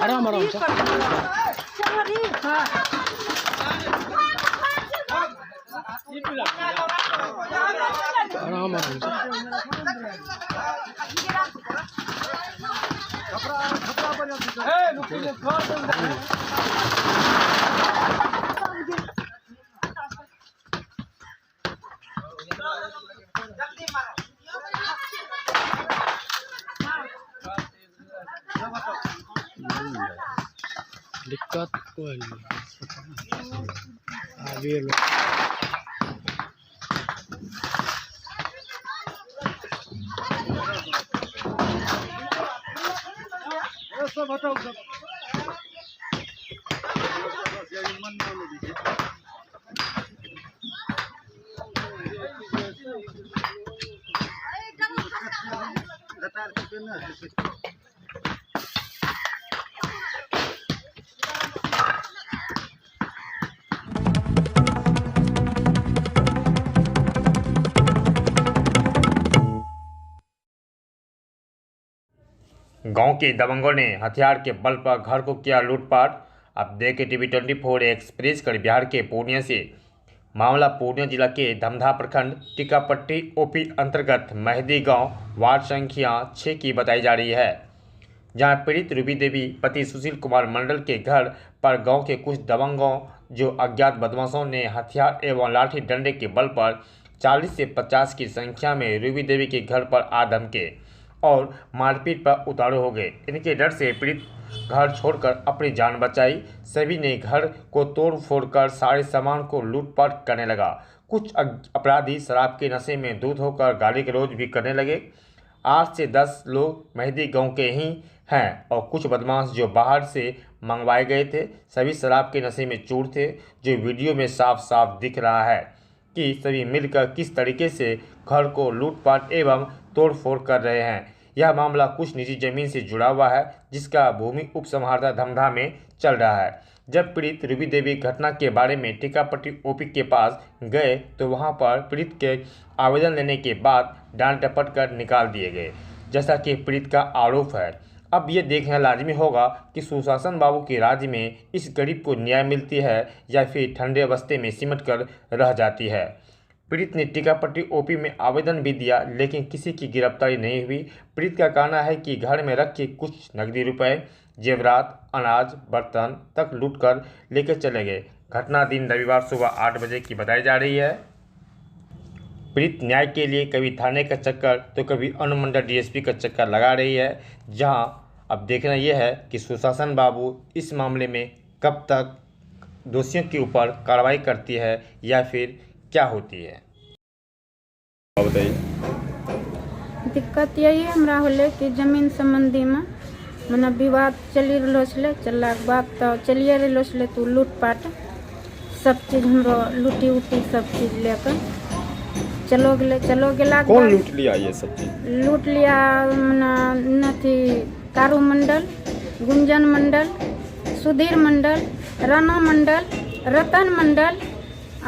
आराम आराम से आराम आराम दिक्कत कोई नहीं आगे लोग बताओ सब गांव के दबंगों ने हथियार के बल पर घर को किया लूटपाट। अब देखे टीवी 24 एक्सप्रेस कर बिहार के पूर्णिया से मामला पूर्णिया जिला के धमधा प्रखंड टीकापट्टी ओपी अंतर्गत मेहदी गांव वार्ड संख्या 6 की बताई जा रही है, जहां पीड़ित रूबी देवी पति सुशील कुमार मंडल के घर पर गांव के कुछ दबंगों जो अज्ञात बदमाशों ने हथियार एवं लाठी डंडे के बल पर 40 से 50 की संख्या में रूबी देवी के घर पर आ धमके और मारपीट पर उतारू हो गए। इनके डर से पीड़ित घर छोड़कर अपनी जान बचाई। सभी ने घर को तोड़ फोड़ कर सारे सामान को लूटपाट करने लगा। कुछ अपराधी शराब के नशे में धुत होकर गाली गलौज भी करने लगे। 8 से 10 लोग मेहदी गांव के ही हैं और कुछ बदमाश जो बाहर से मंगवाए गए थे। सभी शराब के नशे में चूर थे, जो वीडियो में साफ साफ दिख रहा है कि सभी मिलकर किस तरीके से घर को लूटपाट एवं तोड़ फोड़ कर रहे हैं। यह मामला कुछ निजी जमीन से जुड़ा हुआ है, जिसका भूमि उपसमहार्ता धमधा में चल रहा है। जब पीड़ित रूबी देवी घटना के बारे में टीकापट्टी ओपी के पास गए तो वहां पर पीड़ित के आवेदन लेने के बाद डांट डपट कर निकाल दिए गए, जैसा कि पीड़ित का आरोप है। अब ये देखना लाजमी होगा कि सुशासन बाबू के राज्य में इस गरीब को न्याय मिलती है या फिर ठंडे बस्ते में सिमट कर रह जाती है। पीड़ित ने टीकापट्टी ओपी में आवेदन भी दिया, लेकिन किसी की गिरफ्तारी नहीं हुई। पीड़ित का कहना है कि घर में रख के कुछ नकदी रुपए, जेवरात, अनाज, बर्तन तक लूट कर लेकर चले गए। घटना दिन रविवार सुबह 8 बजे की बताई जा रही है। पीड़ित न्याय के लिए कभी थाने का चक्कर तो कभी अनुमंडल डीएसपी का चक्कर लगा रही है, जहां अब देखना यह है कि सुशासन बाबू इस मामले में कब तक दोषियों के ऊपर कार्रवाई करती है या फिर क्या होती है। बताइए। दिक्कत यही हमरा होले कि जमीन संबंधी में मने विवाद चली रहो छे, चललाक बाद तो चलिए रहो छे तो लूटपाट सब चीज हमरो लूटी उटी सब चीज लेकर चलो गेला। कौन लूट लिया ये सब चीज? लूट लिया मना नथी कारू मंडल, गुंजन मंडल, सुधीर मंडल, राणा मंडल, रतन मंडल,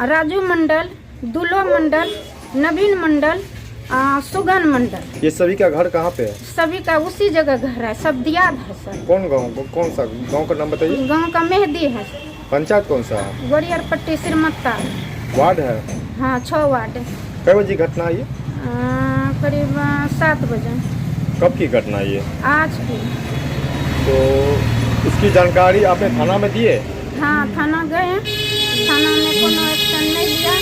राजू मंडल, दुलो मंडल, नवीन मंडल, सुगन मंडल। ये सभी का घर कहाँ पे है? सभी का उसी जगह घर है, सब दियाद है सर। कौन गांव, कौन सा गांव का नाम बताइए? गांव का मेहदी है। पंचायत कौन सा है? गोरियर पट्टी सिरमत्ता वार्ड है? हाँ 6 वार्ड। कई बजे घटना है ये? करीब 7 बजे। कब की घटना है ये? आज की। तो इसकी जानकारी आपने थाना में दिए? हाँ थाना गए, थाना में कोनो एक्शन नहीं लिया।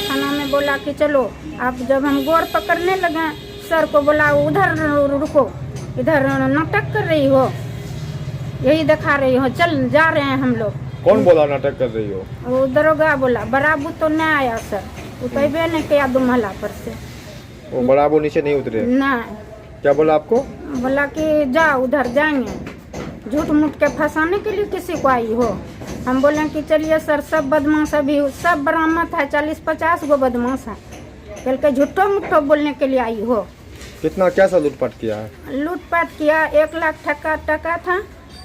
थाना में बोला कि चलो आप, जब हम गोर पकड़ने लगे सर को बोला उधर रुको, इधर नाटक कर रही हो, यही दिखा रही हो, चल जा रहे हैं हम लोग। कौन बोला नाटक कर रही हो? वो दरोगा बोला। बराबू तो नहीं आया सर, उतरबे नहीं किया दुमहला पर से। वो बराबू नीचे नहीं उतरे? नहीं। क्या बोला आपको? बोला कि जा उधर जाएंगे, झूठ मूठ के फंसाने के लिए किसी को आई हो। हम बोले कि चलिए सर, सब बदमाश अभी सब बरामद है, 40-50 गो बदमाश है। कल के झूठो मुठो बोलने के लिए आई हो। कितना क्या सा लूटपाट किया है? लूटपाट किया, 1 लाख टका था,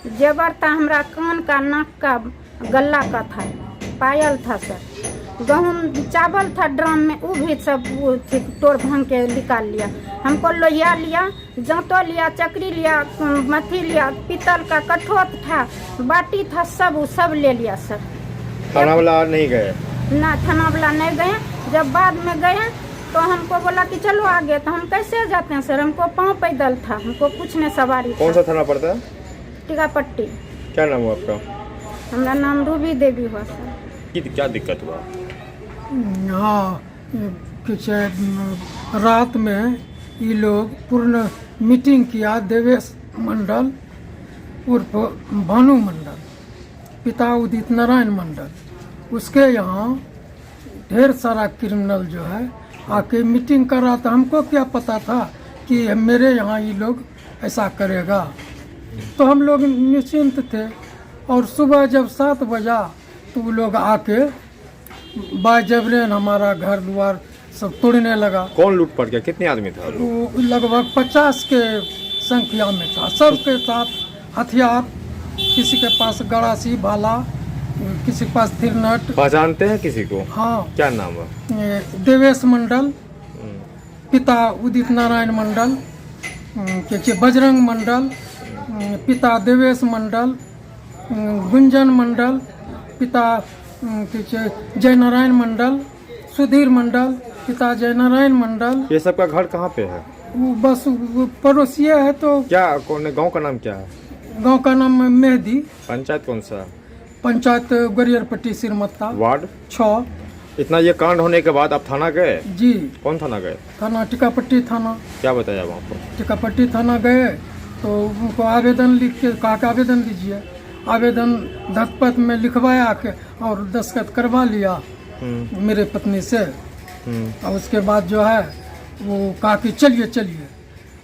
जेवर था, हमरा कान का, नाक का, गला का था, पायल था सर। गेहूँ चावल था ड्रम में, वो भी सब वो तोड़ भांग के निकाल लिया। हमको लोहिया लिया, जांतो लिया, चक्री लिया, मथी लिया, पीतल का कठोत था, बाटी था, सब ले लिया सर। थाना वाला नहीं गए? ना थाना वाला नहीं गए। जब बाद में गए तो हमको बोला कि चलो आगे, तो हम कैसे जाते हैं सर, हमको पाँव पैदल था, हमको कुछ नहीं सवारी। कौन सा थाना पड़ता है? टिकापट्टी। क्या नाम हुआ आपका? हमारा नाम रूबी देवी हुआ सर। क्या दिक्कत हुआ? यहाँ कुछ रात में ये लोग पूर्ण मीटिंग किया। देवेश मंडल उर्फ भानु मंडल, पिता उदित नारायण मंडल, उसके यहाँ ढेर सारा क्रिमिनल जो है आके मीटिंग कर रहा था। हमको क्या पता था कि मेरे यहाँ ये लोग ऐसा करेगा, तो हम लोग निश्चिंत थे। और सुबह जब 7 बजा तो वो लोग आके बाजबरेन हमारा घर द्वार सब तोड़ने लगा। कौन लूटपाट किया? कितने आदमी था लोग? तो वो लगभग 50 के संख्या में था, सबके साथ हथियार, किसी के पास गड़ासी भाला, किसी के पास थिरनट। पहचानते हैं किसी को? हाँ, क्या नाम है? देवेश मंडल, पिता उदित नारायण मंडल, बजरंग मंडल, पिता देवेश मंडल, गुंजन मंडल, पिता जय नारायण मंडल, सुधीर मंडल, पिता जय नारायण मंडल। ये सबका घर कहाँ पे है? वो बस वो पड़ोसी है। तो क्या कौन गांव का नाम क्या है? गांव का नाम मेहदी। पंचायत कौन सा? पंचायत गरियरपट्टी सिरमत्ता, वार्ड 6। इतना ये कांड होने के बाद आप थाना गए? जी, कौन थाना गए? थाना टिकापट्टी थाना। क्या बताया वहाँ पर? टिकापट्टी थाना गए तो उनको आवेदन लिख के कहा कि आवेदन दीजिए। आवेदन दस्तखत में लिखवाया के और दस्तखत करवा लिया मेरे पत्नी से। और उसके बाद जो है वो कहा कि चलिए चलिए।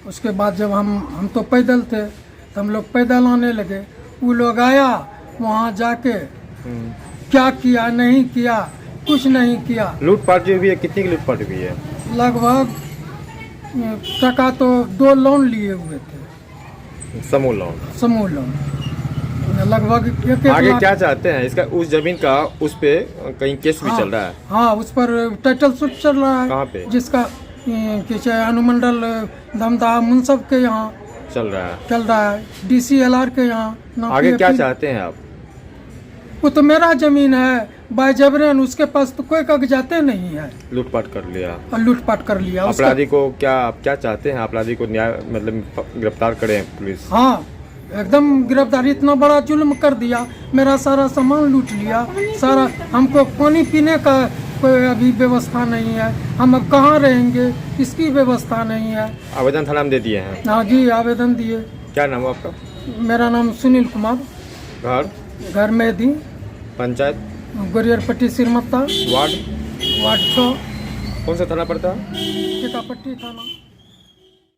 उसके बाद जब हम तो पैदल थे तो हम लोग पैदल आने लगे। वो लोग आया, वहाँ जाके क्या किया नहीं किया, कुछ नहीं किया। लूटपाट जो हुई है, कितनी की लूटपाट हुई है? लगभग टका तो 2 लोन लिए हुए थे, समूह लोन। समूह लोन लगभग 1 आगे लाख। क्या चाहते हैं? इसका उस जमीन का उस पे कहीं केस भी चल रहा है? हाँ, उस पर टाइटल सूट चल रहा है। कहाँ पे? जिसका अनुमंडल धमदाहा मुंसब के यहाँ चल रहा है। चल रहा है, DCLR के यहाँ। आगे क्या चाहते हैं आप? वो तो मेरा जमीन है बाय जबरन, उसके पास तो कोई कागजाते नहीं है। लूटपाट कर लिया और लूटपाट कर लिया। अपराधी को क्या चाहते हैं? अपराधी को न्याय मतलब गिरफ्तार करें पुलिस? हाँ, एकदम गिरफ्तार। इतना बड़ा जुल्म कर दिया, मेरा सारा सामान लूट लिया सारा। हमको पानी पीने का कोई अभी व्यवस्था नहीं है, हम अब कहाँ रहेंगे, इसकी व्यवस्था नहीं है। आवेदन थाना में दे दिए हैं? हाँ जी, आवेदन दिए। क्या नाम है आपका? मेरा नाम सुनील कुमार। घर मेहदी, पंचायत गरियरपट्टी सिरमत्ता, वार्ड 6। कौन सा थाना पड़ता है? टिकापट्टी थाना।